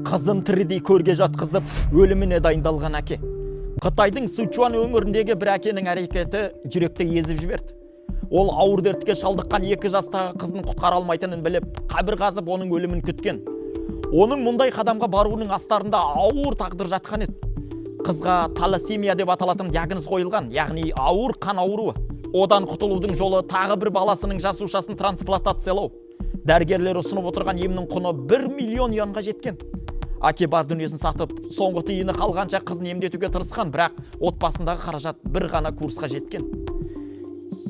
Қызын тірідей көрге жатқызып, өліміне дайындалған әке. Қытайдың Сычуан өңіріндегі бір әкенің әрекеті жүректі езіп жіберді. Ол ауыр дертке шалдыққан 2 жастағы қызын құтқара алмайтынын біліп, қабір қазып оның өлімін күткен. Оның мұндай қадамға баруының астарында ауыр тағдыр жатқан еді. Қызға талассемия деп аталатын диагноз қойылған, яғни ауыр қан ауруы. Одан құтылудың жолы тағы бір баласының жасушасын трансплантациялау. Дәрігерлер ұсынып отырған емнің құны 1 миллион юанға жеткен. Әке бар дүниесін сатып, соңғы тиыны қалғанша қызын емдетуге тырысқан, бірақ отбасындағы қаражат бір ғана курсқа жеткен.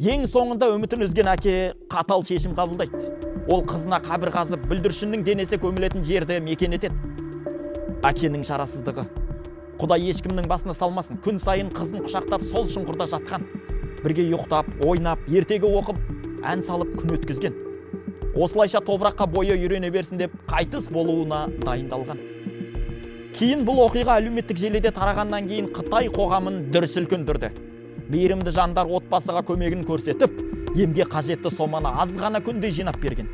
Ең соңында үмітін үзген әке қатал шешім қабылдайды. Ол қызына қабір қазып, бүлдіршіннің денесі көмілетін жерді мекен етеді. Әкенің шарасыздығы. Құдай ешкімнің басына салмасын. Күн сайын қызын құшақтап сол шұңқырда жатқан. Бірге ұйықтап, ойнап, ертегі оқып, ән салып күн өткізген. Осылайша топыраққа бойы үйрене берсін деп қайтыс болуына дайындалған. Кейін бұл оқиға әлеуметтік желіде тарағаннан кейін Қытай қоғамын дүр сілкіндірді. Мейірімді жандар отбасыға көмегін көрсетіп, емге қажетті соманы аз ғана күнде жинап берген.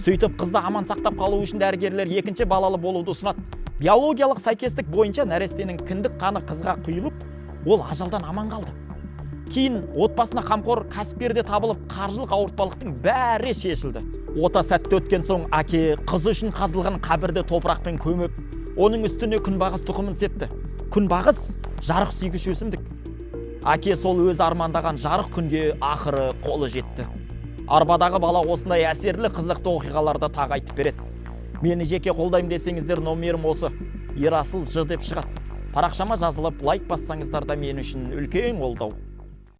Сөйтіп қызды аман сақтап қалу үшін дәрігерлер екінші балалы болуды ұсынады. Биологиялық сәйкестік бойынша нәрестенің кіндік қаны қызға құйылып, ол ажалдан аман қалды. Кейін отбасына қамқор кәсіпкер де табылып, қаржылық ауыртпалықтың бәрі шешілді. Ота сәтті өткен соң әке қызы үшін қазылған қабірді топырақпен көміп, оның үстіне күнбағыс тұқымын септі. Күнбағыс жарық сүйгіш өсімдік. Әке сол өз армандаған жарық күнге ақыры қолы жетті. Арбадағы бала осындай әсерлі қызықты оқиғаларды тағы айтып береді. Мені жеке қолдаймын десеңіздер, номерім осы: Ерасыл Ж деп шығады. Парақшама жазылып лайк бассаңыздар да мен үшін үлкен қолдау.